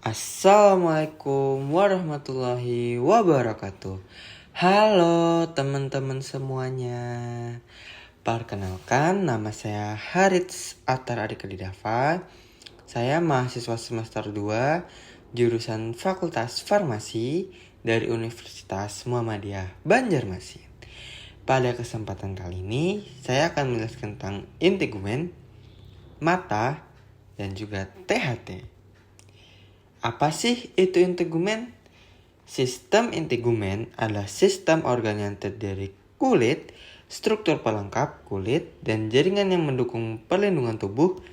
Assalamualaikum warahmatullahi wabarakatuh. Halo teman-teman semuanya. Perkenalkan, nama saya Harits Atar Adik Didava. Saya mahasiswa semester 2 jurusan Fakultas Farmasi dari Universitas Muhammadiyah Banjarmasin. Pada kesempatan kali ini, saya akan menjelaskan tentang integumen, mata, dan juga THT. Apa sih itu integumen? Sistem integumen adalah sistem organ yang terdiri kulit, struktur pelengkap kulit, dan jaringan yang mendukung perlindungan tubuh.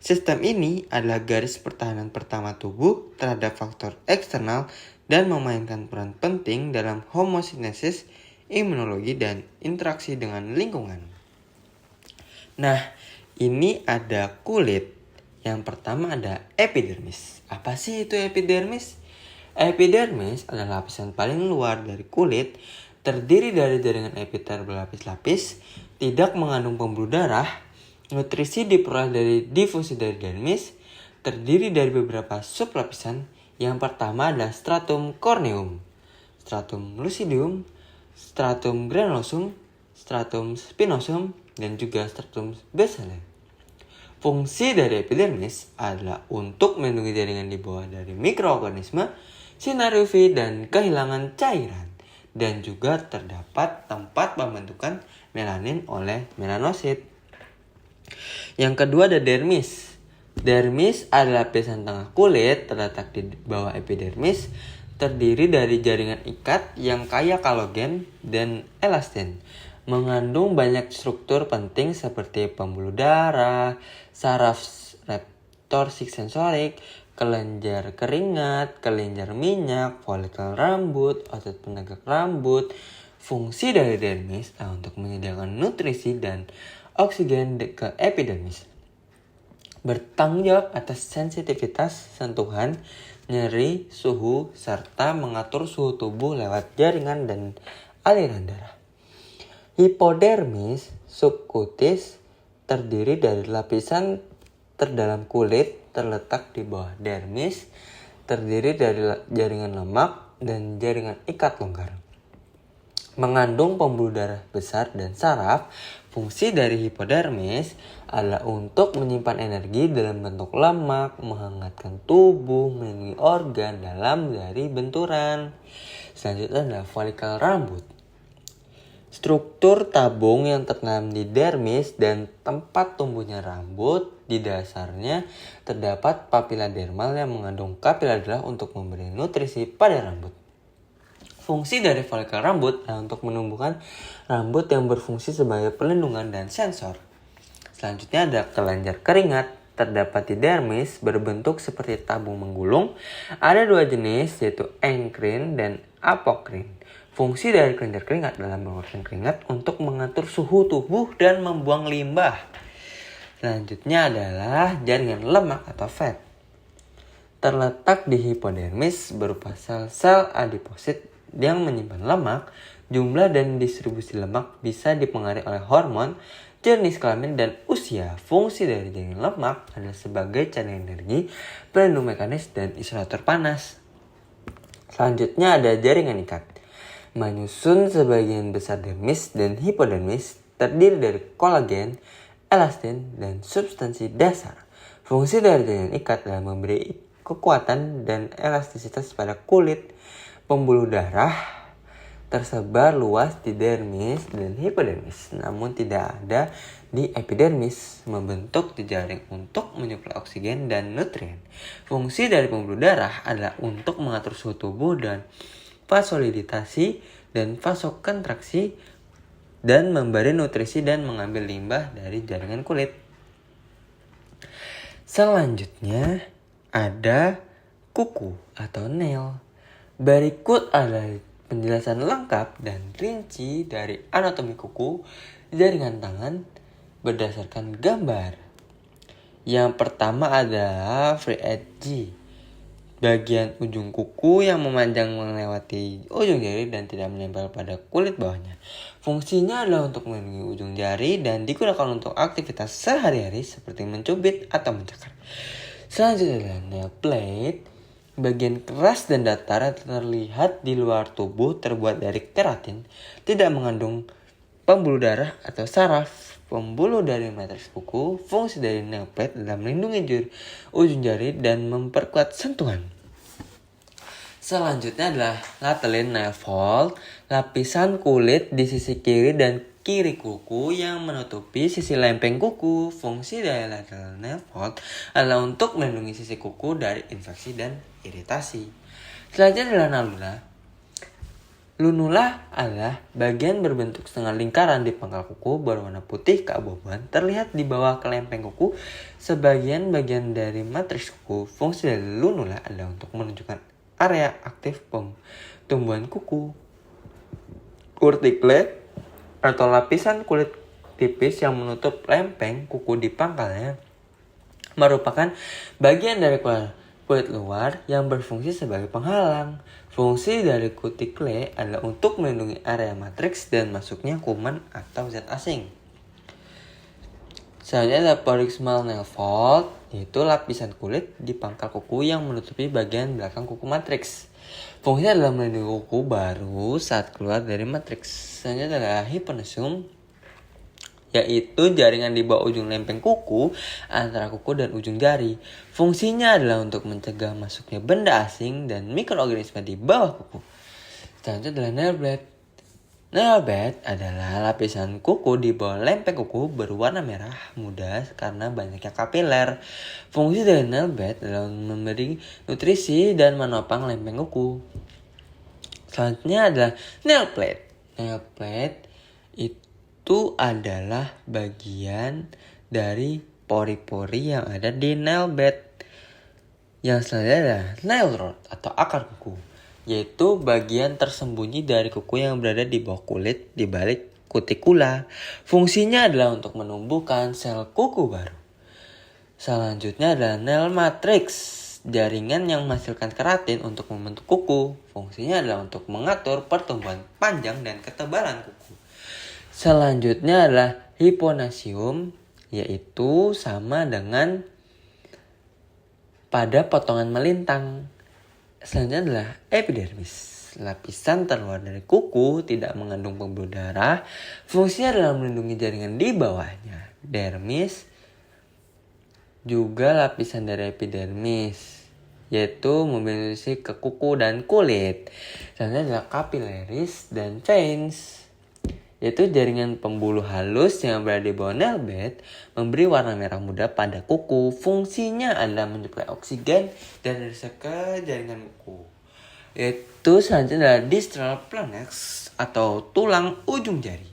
Sistem ini adalah garis pertahanan pertama tubuh terhadap faktor eksternal dan memainkan peran penting dalam homosintesis, imunologi, dan interaksi dengan lingkungan. Nah, ini ada kulit. Yang pertama ada epidermis. Apa sih itu epidermis? Epidermis adalah lapisan paling luar dari kulit, terdiri dari jaringan epiter berlapis-lapis, tidak mengandung pembuluh darah. Nutrisi diperoleh dari difusi dari dermis, terdiri dari beberapa sublapisan. Yang pertama adalah stratum corneum, stratum lucidum, stratum granulosum, stratum spinosum, dan juga stratum basale. Fungsi dari epidermis adalah untuk melindungi jaringan di bawah dari mikroorganisme, sinar UV, dan kehilangan cairan. Dan juga terdapat tempat pembentukan melanin oleh melanosit. Yang kedua ada dermis. Dermis adalah lapisan tengah kulit terletak di bawah epidermis, terdiri dari jaringan ikat yang kaya kolagen dan elastin. Mengandung banyak struktur penting seperti pembuluh darah, saraf reptorsik sensorik, kelenjar keringat, kelenjar minyak, folikel rambut, otot penegak rambut. Fungsi dari dermis adalah untuk menyediakan nutrisi dan oksigen ke epidermis. Bertanggung jawab atas sensitivitas sentuhan, nyeri, suhu, serta mengatur suhu tubuh lewat jaringan dan aliran darah. Hipodermis subkutis terdiri dari lapisan terdalam kulit terletak di bawah dermis, terdiri dari jaringan lemak dan jaringan ikat longgar. Mengandung pembuluh darah besar dan saraf. Fungsi dari hipodermis adalah untuk menyimpan energi dalam bentuk lemak, menghangatkan tubuh, melindungi organ dalam dari benturan. Selanjutnya adalah folikel rambut. Struktur tabung yang tertanam di dermis dan tempat tumbuhnya rambut. Di dasarnya terdapat papila dermal yang mengandung kapila darah untuk memberi nutrisi pada rambut. Fungsi dari folikel rambut adalah untuk menumbuhkan rambut yang berfungsi sebagai pelindungan dan sensor. Selanjutnya ada kelenjar keringat. Terdapat di dermis berbentuk seperti tabung menggulung. Ada dua jenis yaitu enkrin dan apokrin. Fungsi dari kelenjar keringat adalah mengeluarkan keringat untuk mengatur suhu tubuh dan membuang limbah. Selanjutnya adalah jaringan lemak atau fat. Terletak di hipodermis berupa sel-sel adiposit yang menyimpan lemak. Jumlah dan distribusi lemak bisa dipengaruhi oleh hormon, jenis kelamin, dan usia. Fungsi dari jaringan lemak adalah sebagai cadangan energi, pelindung mekanis, dan isolator panas. Selanjutnya ada jaringan ikat. Menyusun sebagian besar dermis dan hipodermis, terdiri dari kolagen, elastin, dan substansi dasar. Fungsi dari jaringan ikat adalah memberi kekuatan dan elastisitas pada kulit. Pembuluh darah tersebar luas di dermis dan hipodermis, namun tidak ada di epidermis, membentuk jejaring untuk menyuplai oksigen dan nutrien. Fungsi dari pembuluh darah adalah untuk mengatur suhu tubuh dan vasoliditasi dan vasokontraksi, dan memberi nutrisi dan mengambil limbah dari jaringan kulit. Selanjutnya ada kuku atau nail. Berikut adalah penjelasan lengkap dan rinci dari anatomi kuku, jaringan tangan berdasarkan gambar. Yang pertama adalah free edge, bagian ujung kuku yang memanjang melewati ujung jari dan tidak menempel pada kulit bawahnya. Fungsinya adalah untuk melindungi ujung jari dan digunakan untuk aktivitas sehari-hari seperti mencubit atau mencakar. Selanjutnya adalah nail plate. Bagian keras dan datar yang terlihat di luar tubuh terbuat dari keratin, tidak mengandung pembuluh darah atau saraf. Pembuluh dari matriks kuku, fungsi dari nail plate adalah melindungi ujung jari dan memperkuat sentuhan. Selanjutnya adalah latelin nail fold, lapisan kulit di sisi kiri dan kiri kuku yang menutupi sisi lempeng kuku. Fungsi dari lateral nail fold adalah untuk melindungi sisi kuku dari infeksi dan iritasi. Selanjutnya adalah lunula. Lunula adalah bagian berbentuk setengah lingkaran di pangkal kuku berwarna putih keabu-abuan terlihat di bawah kelempeng kuku sebagian bagian dari matriks kuku. Fungsi dari lunula adalah untuk menunjukkan area aktif tumbuhan kuku. Cuticle atau lapisan kulit tipis yang menutup lempeng kuku di pangkalnya merupakan bagian dari kulit luar yang berfungsi sebagai penghalang. Fungsi dari cuticle adalah untuk melindungi area matriks dan masuknya kuman atau zat asing. Selanjutnya ada proximal nail fold, yaitu lapisan kulit di pangkal kuku yang menutupi bagian belakang kuku matriks. Fungsinya adalah melindungi kuku baru saat keluar dari matriks. Selanjutnya adalah hypogneum, yaitu jaringan di bawah ujung lempeng kuku antara kuku dan ujung jari. Fungsinya adalah untuk mencegah masuknya benda asing dan mikroorganisme di bawah kuku. Selanjutnya adalah nail blade. Nail bed adalah lapisan kuku di bawah lempeng kuku berwarna merah muda karena banyaknya kapiler. Fungsi dari nail bed adalah memberi nutrisi dan menopang lempeng kuku. Selanjutnya adalah nail plate. Nail plate itu adalah bagian dari pori-pori yang ada di nail bed. Yang selanjutnya adalah nail rod atau akar kuku, yaitu bagian tersembunyi dari kuku yang berada di bawah kulit di balik kutikula. Fungsinya adalah untuk menumbuhkan sel kuku baru. Selanjutnya adalah nail matrix, jaringan yang menghasilkan keratin untuk membentuk kuku. Fungsinya adalah untuk mengatur pertumbuhan panjang dan ketebalan kuku. Selanjutnya adalah hypogneum, yaitu sama dengan pada potongan melintang. Selanjutnya adalah epidermis. Lapisan terluar dari kuku tidak mengandung pembuluh darah. Fungsinya adalah melindungi jaringan di bawahnya. Dermis juga lapisan dari epidermis, yaitu memberi nutrisi ke kuku dan kulit. Selanjutnya adalah capillaries dan veins, yaitu jaringan pembuluh halus yang berada di bawah nail bed memberi warna merah muda pada kuku. Fungsinya adalah menyuplai oksigen dan nutrisi ke jaringan kuku. Yaitu selanjutnya adalah distal planx atau tulang ujung jari.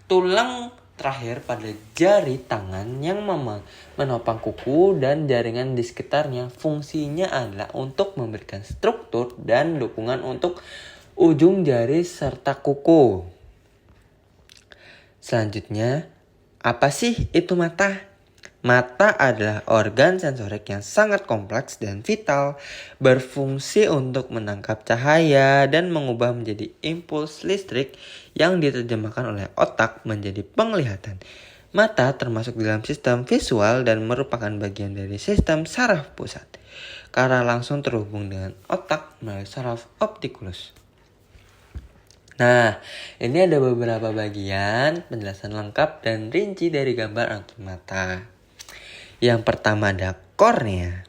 Tulang terakhir pada jari tangan yang menopang kuku dan jaringan di sekitarnya. Fungsinya adalah untuk memberikan struktur dan dukungan untuk ujung jari serta kuku. Selanjutnya, apa sih itu mata? Mata adalah organ sensorik yang sangat kompleks dan vital, berfungsi untuk menangkap cahaya dan mengubah menjadi impuls listrik yang diterjemahkan oleh otak menjadi penglihatan. Mata termasuk dalam sistem visual dan merupakan bagian dari sistem saraf pusat, karena langsung terhubung dengan otak melalui saraf optikulus. Nah, ini ada beberapa bagian penjelasan lengkap dan rinci dari gambar anatomi mata. Yang pertama ada kornea.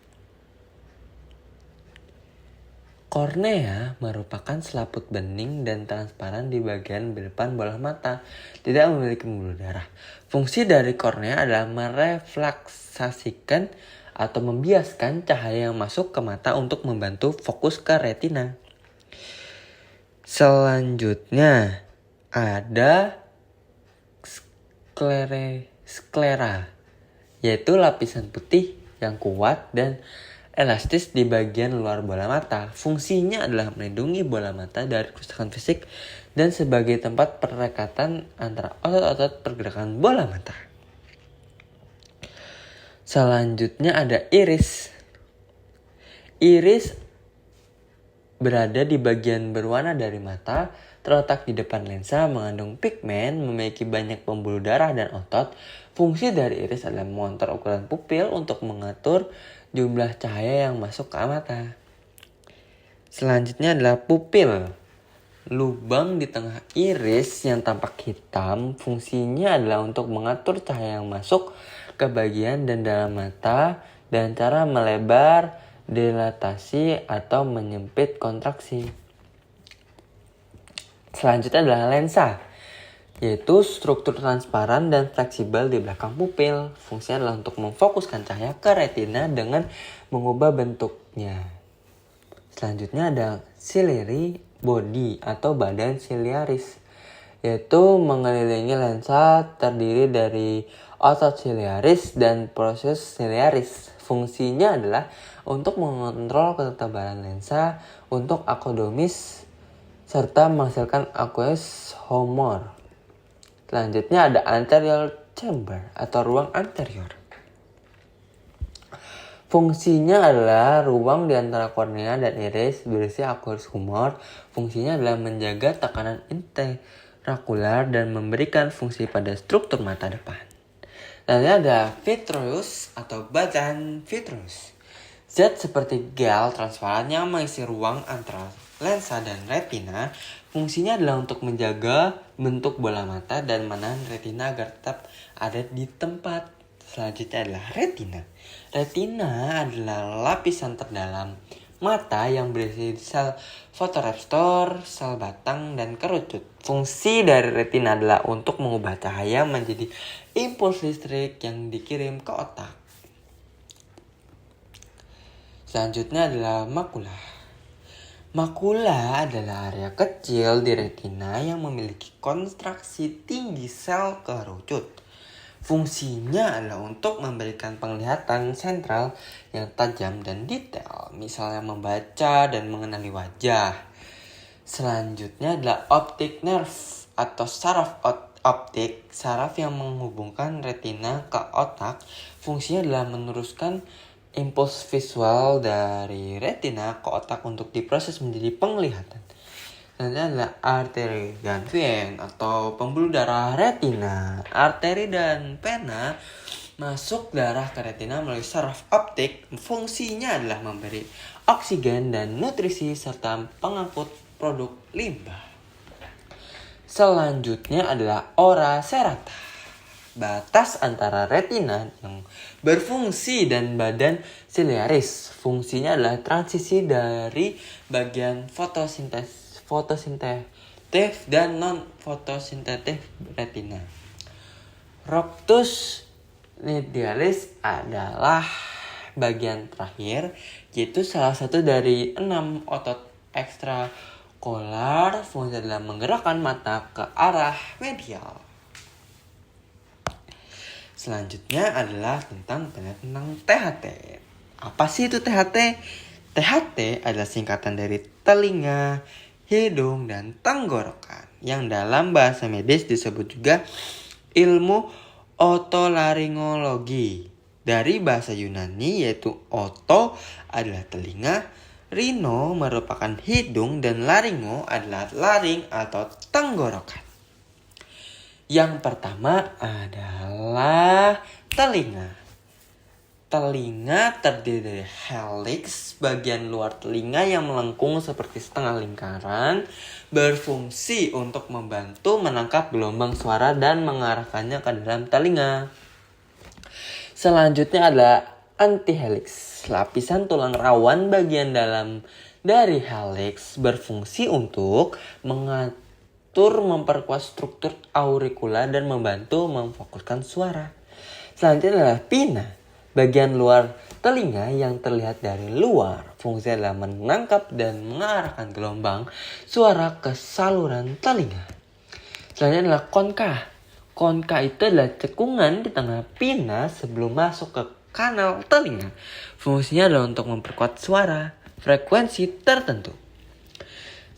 Kornea merupakan selaput bening dan transparan di bagian depan bola mata, tidak memiliki pembuluh darah. Fungsi dari kornea adalah merefleksasikan atau membiaskan cahaya yang masuk ke mata untuk membantu fokus ke retina. Selanjutnya ada sklera, yaitu lapisan putih yang kuat dan elastis di bagian luar bola mata. Fungsinya adalah melindungi bola mata dari kerusakan fisik dan sebagai tempat perekatan antara otot-otot pergerakan bola mata. Selanjutnya ada iris. Iris berada di bagian berwarna dari mata, terletak di depan lensa, mengandung pigmen, memiliki banyak pembuluh darah dan otot. Fungsi dari iris adalah mengontrol ukuran pupil untuk mengatur jumlah cahaya yang masuk ke mata. Selanjutnya adalah pupil. Lubang di tengah iris yang tampak hitam fungsinya adalah untuk mengatur cahaya yang masuk ke bagian dan dalam mata dan cara melebar, dilatasi, atau menyempit kontraksi. Selanjutnya adalah lensa, yaitu struktur transparan dan fleksibel di belakang pupil. Fungsinya adalah untuk memfokuskan cahaya ke retina dengan mengubah bentuknya. Selanjutnya ada ciliary body atau badan siliaris, yaitu mengelilingi lensa terdiri dari otot siliaris dan proses siliaris. Fungsinya adalah untuk mengontrol ketebalan lensa untuk akodomis serta menghasilkan aqueous humor. Selanjutnya ada anterior chamber atau ruang anterior. Fungsinya adalah ruang di antara kornea dan iris berisi aqueous humor. Fungsinya adalah menjaga tekanan intraokular dan memberikan fungsi pada struktur mata depan. Lalu ada vitreous atau badan vitreous. Zat seperti gel transparan yang mengisi ruang antara lensa dan retina. Fungsinya adalah untuk menjaga bentuk bola mata dan menahan retina agar tetap ada di tempat. Selanjutnya adalah retina. Retina adalah lapisan terdalam mata yang berisi sel fotoreseptor, sel batang, dan kerucut. Fungsi dari retina adalah untuk mengubah cahaya menjadi impuls listrik yang dikirim ke otak. Selanjutnya adalah makula. Makula adalah area kecil di retina yang memiliki kontraksi tinggi sel kerucut. Fungsinya adalah untuk memberikan penglihatan sentral yang tajam dan detail, misalnya membaca dan mengenali wajah. Selanjutnya adalah optic nerve atau saraf optik, saraf yang menghubungkan retina ke otak. Fungsinya adalah meneruskan impuls visual dari retina ke otak untuk diproses menjadi penglihatan. Selanjutnya adalah arteri dan vein atau pembuluh darah retina. Arteri dan vena masuk darah ke retina melalui saraf optik. Fungsinya adalah memberi oksigen dan nutrisi serta pengangkut produk limbah. Selanjutnya adalah ora serrata, batas antara retina yang berfungsi dan badan siliaris. Fungsinya adalah transisi dari bagian fotosintesis dan non-fotosintetik retina. Roctus medialis adalah bagian terakhir, yaitu salah satu dari 6 otot ekstraokular. Fungsinya adalah menggerakkan mata ke arah medial. Selanjutnya adalah tentang THT. Apa sih itu THT? THT adalah singkatan dari telinga, hidung, dan tenggorokan, yang dalam bahasa medis disebut juga ilmu otolaryngologi. Dari bahasa Yunani, yaitu oto adalah telinga, rhino merupakan hidung, dan laryngo adalah laring atau tenggorokan. Yang pertama adalah telinga. Telinga terdiri dari helix, bagian luar telinga yang melengkung seperti setengah lingkaran, berfungsi untuk membantu menangkap gelombang suara dan mengarahkannya ke dalam telinga. Selanjutnya adalah antihelix, lapisan tulang rawan bagian dalam dari helix, berfungsi untuk mengatur, memperkuat struktur auricula dan membantu memfokuskan suara. Selanjutnya adalah pinna, bagian luar telinga yang terlihat dari luar. Fungsinya adalah menangkap dan mengarahkan gelombang suara ke saluran telinga. Selanjutnya adalah konka. Konka itu adalah cekungan di tengah pinna sebelum masuk ke kanal telinga. Fungsinya adalah untuk memperkuat suara frekuensi tertentu.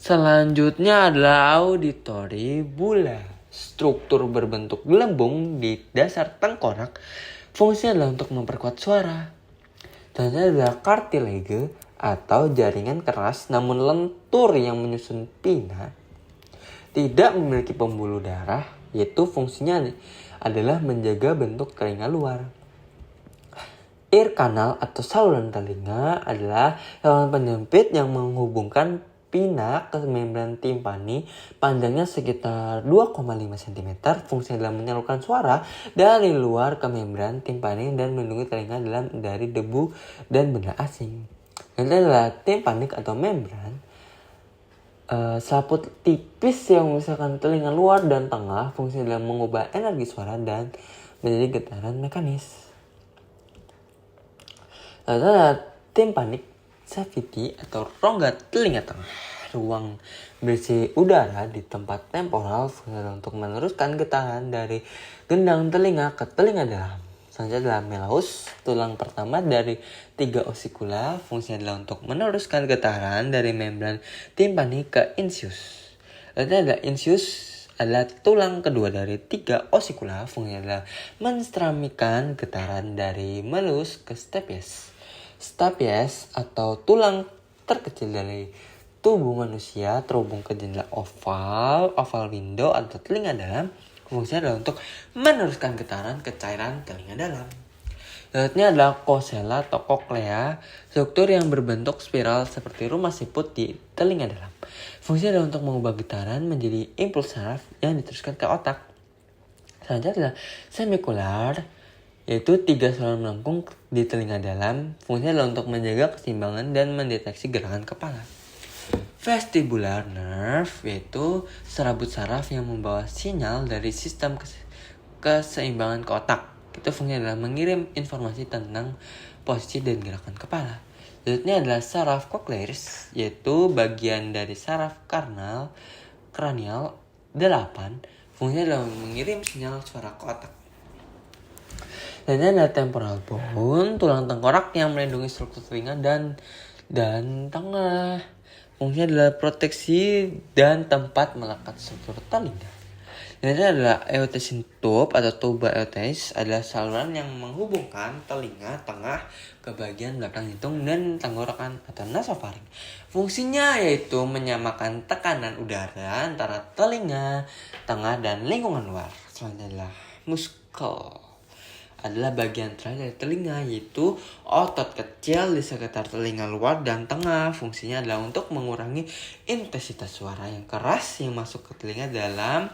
Selanjutnya adalah auditory bulla, struktur berbentuk gelembung di dasar tengkorak. Fungsinya adalah untuk memperkuat suara. Selanjutnya adalah cartilage atau jaringan keras namun lentur yang menyusun pinna. Tidak memiliki pembuluh darah, yaitu fungsinya adalah menjaga bentuk telinga luar. Ear canal atau saluran telinga adalah saluran penyempit yang menghubungkan pinak ke membran timpani. Panjangnya sekitar 2,5 cm. Fungsinya adalah menyalurkan suara dari luar ke membran timpani dan melindungi telinga dari debu dan benda asing. Ini adalah timpanik atau membran selaput tipis yang memisahkan telinga luar dan tengah. Fungsinya adalah mengubah energi suara dan menjadi getaran mekanis. Lalu ada timpanic cavity atau rongga telinga tengah. Ruang berisi udara di tempat temporal untuk meneruskan getaran dari gendang telinga ke telinga dalam. Selanjutnya adalah melaus, tulang pertama dari 3 osikula. Fungsinya adalah untuk meneruskan getaran dari membran timpani ke insius. Lalu ada insius adalah tulang kedua dari 3 osikula. Fungsinya adalah menstramikan getaran dari melus ke stapes. Stapes atau tulang terkecil dari tubuh manusia terhubung ke jendela oval window atau telinga dalam. Fungsinya adalah untuk meneruskan getaran ke cairan telinga dalam. Selanjutnya adalah kosela atau koklea, struktur yang berbentuk spiral seperti rumah siput di telinga dalam. Fungsinya adalah untuk mengubah getaran menjadi impuls saraf yang diteruskan ke otak. Selanjutnya adalah semikular, yaitu 3 saluran melengkung di telinga dalam. Fungsinya adalah untuk menjaga keseimbangan dan mendeteksi gerakan kepala. Vestibular nerve, yaitu serabut saraf yang membawa sinyal dari sistem keseimbangan ke otak. Itu fungsinya adalah mengirim informasi tentang posisi dan gerakan kepala. Selanjutnya adalah saraf cochlearis, yaitu bagian dari saraf kranial 8. Fungsinya adalah mengirim sinyal suara ke otak. Dan ini ada temporal bone, tulang tengkorak yang melindungi struktur telinga dan tengah. Fungsinya adalah proteksi dan tempat melekat struktur telinga. Dan ini adalah aortic tube atau tuba aortic, adalah saluran yang menghubungkan telinga tengah ke bagian belakang hidung dan tenggorokan atau nasofaring. Fungsinya yaitu menyamakan tekanan udara antara telinga tengah dan lingkungan luar. Selanjutnya adalah muskel, adalah bagian terakhir dari telinga, yaitu otot kecil di sekitar telinga luar dan tengah. Fungsinya adalah untuk mengurangi intensitas suara yang keras yang masuk ke telinga dalam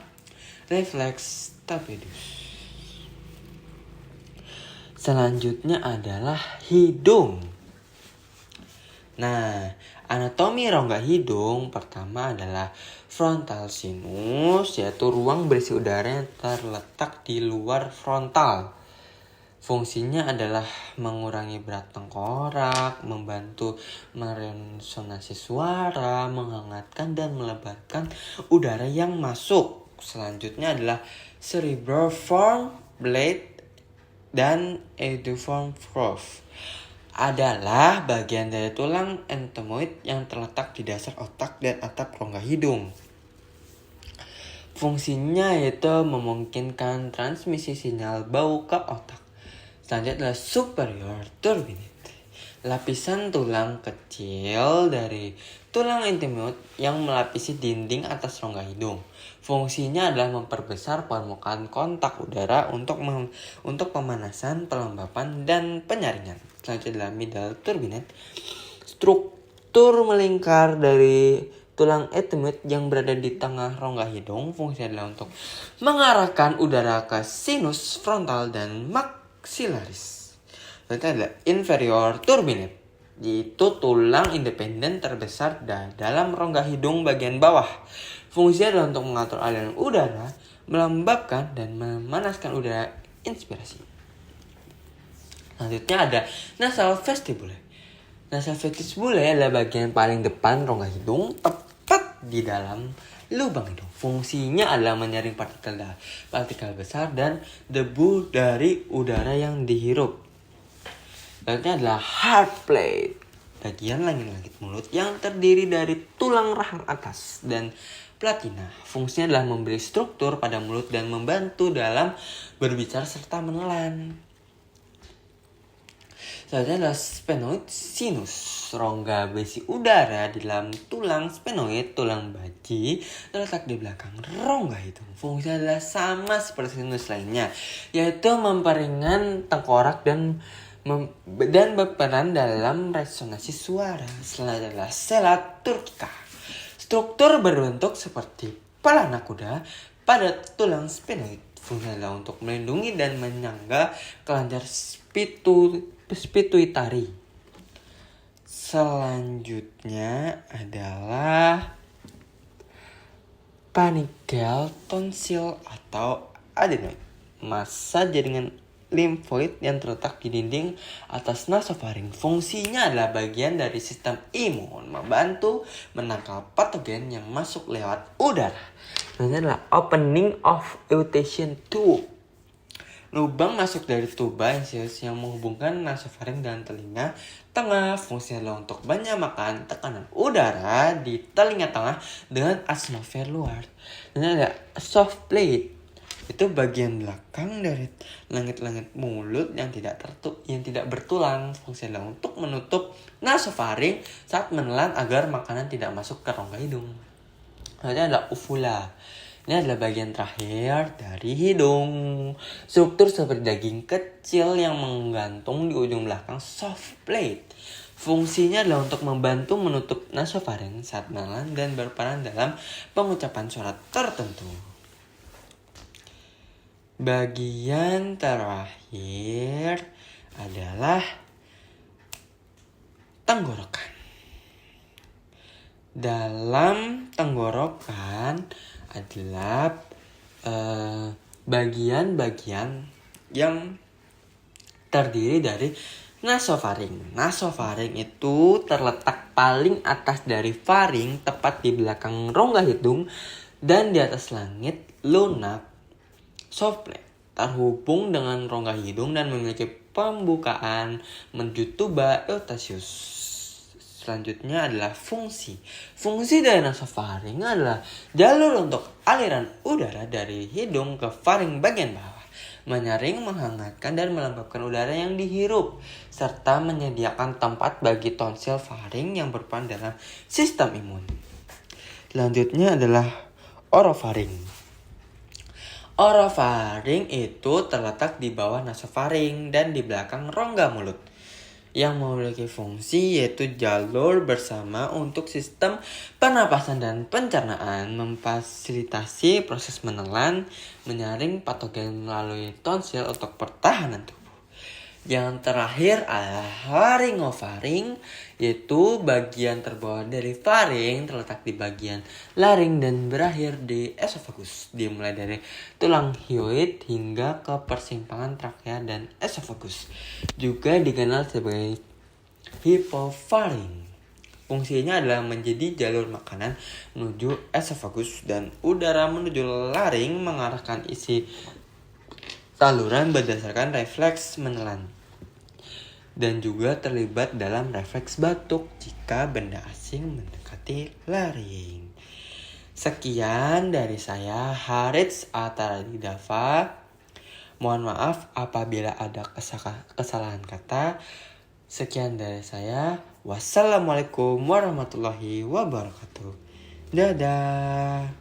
refleks tapedus. Selanjutnya adalah hidung. Nah, anatomi rongga hidung pertama adalah frontal sinus, yaitu ruang berisi udara yang terletak di luar frontal. Fungsinya adalah mengurangi berat tengkorak, membantu meresonansi suara, menghangatkan dan melebarkan udara yang masuk. Selanjutnya adalah cerebriform blade dan ediform groove, adalah bagian dari tulang ethmoid yang terletak di dasar otak dan atap rongga hidung. Fungsinya yaitu memungkinkan transmisi sinyal bau ke otak. Selanjutnya adalah superior turbinate, lapisan tulang kecil dari tulang ethmoid yang melapisi dinding atas rongga hidung. Fungsinya adalah memperbesar permukaan kontak udara untuk pemanasan, pelembapan, dan penyaringan. Selanjutnya adalah middle turbinate, struktur melingkar dari tulang ethmoid yang berada di tengah rongga hidung. Fungsinya adalah untuk mengarahkan udara ke sinus frontal dan maxillaris. Selanjutnya adalah inferior turbinate, yaitu tulang independen terbesar dalam rongga hidung bagian bawah. Fungsinya adalah untuk mengatur aliran udara, melembabkan dan memanaskan udara inspirasi. Selanjutnya ada nasal vestibule. Nasal vestibule adalah bagian paling depan rongga hidung, tepat di dalam lubang hidung. Fungsinya adalah menyaring partikel besar dan debu dari udara yang dihirup. Selanjutnya adalah heart plate, bagian langit-langit mulut yang terdiri dari tulang rahang atas dan platina. Fungsinya adalah memberi struktur pada mulut dan membantu dalam berbicara serta menelan. Selanjutnya adalah sphenoid sinus, rongga berisi udara di dalam tulang sphenoid, tulang baji, terletak di belakang rongga hidung. Fungsinya adalah sama seperti sinus lainnya, yaitu memperingan tengkorak dan dan berperan dalam resonansi suara. Selanjutnya adalah sela turkika. Struktur berbentuk seperti pelana kuda pada tulang sphenoid. Fungsinya adalah untuk melindungi dan menyangga kelenjar pituitari. Selanjutnya adalah panikel tonsil atau adenoid. Massa jaringan limfoid yang terletak di dinding atas nasofaring. Fungsinya adalah bagian dari sistem imun, membantu menangkal patogen yang masuk lewat udara. Ini adalah opening of eustachian tube. Lubang masuk dari tuba yang menghubungkan nasofaring dan telinga tengah. Fungsinya adalah untuk menyamakan tekanan udara di telinga tengah dengan atmosfer luar. Ini ada soft plate. Itu bagian belakang dari langit-langit mulut yang tidak bertulang. Fungsinya adalah untuk menutup nasofaring saat menelan agar makanan tidak masuk ke rongga hidung. Selanjutnya adalah uvula. Ini adalah bagian terakhir dari hidung. Struktur seperti daging kecil yang menggantung di ujung belakang soft plate. Fungsinya adalah untuk membantu menutup nasofaring saat menelan dan berperan dalam pengucapan suara tertentu. Bagian terakhir adalah tenggorokan. Dalam tenggorokan adalah bagian-bagian yang terdiri dari nasofaring. Nasofaring itu terletak paling atas dari faring, tepat di belakang rongga hidung dan di atas langit lunak soft plate. Terhubung dengan rongga hidung dan memiliki pembukaan menuju tuba eustachius. Selanjutnya adalah fungsi. Fungsi dari nasofaring adalah jalur untuk aliran udara dari hidung ke faring bagian bawah, menyaring, menghangatkan, dan melembabkan udara yang dihirup, serta menyediakan tempat bagi tonsil faring yang berperan dalam sistem imun. Selanjutnya adalah orofaring. Orofaring itu terletak di bawah nasofaring dan di belakang rongga mulut, yang memiliki fungsi yaitu jalur bersama untuk sistem pernapasan dan pencernaan, memfasilitasi proses menelan, menyaring patogen melalui tonsil untuk pertahanan tubuh. Yang terakhir adalah laringofaring, yaitu bagian terbawah dari faring, terletak di bagian laring dan berakhir di esofagus, dimulai dari tulang hyoid hingga ke persimpangan trakea dan esofagus. Juga dikenal sebagai hipofaring. Fungsinya adalah menjadi jalur makanan menuju esofagus dan udara menuju laring, mengarahkan isi saluran berdasarkan refleks menelan, dan juga terlibat dalam refleks batuk jika benda asing mendekati laring. Sekian dari saya, Harits Ataradidava. Mohon maaf apabila ada kesalahan kata. Sekian dari saya. Wassalamualaikum warahmatullahi wabarakatuh. Dadah.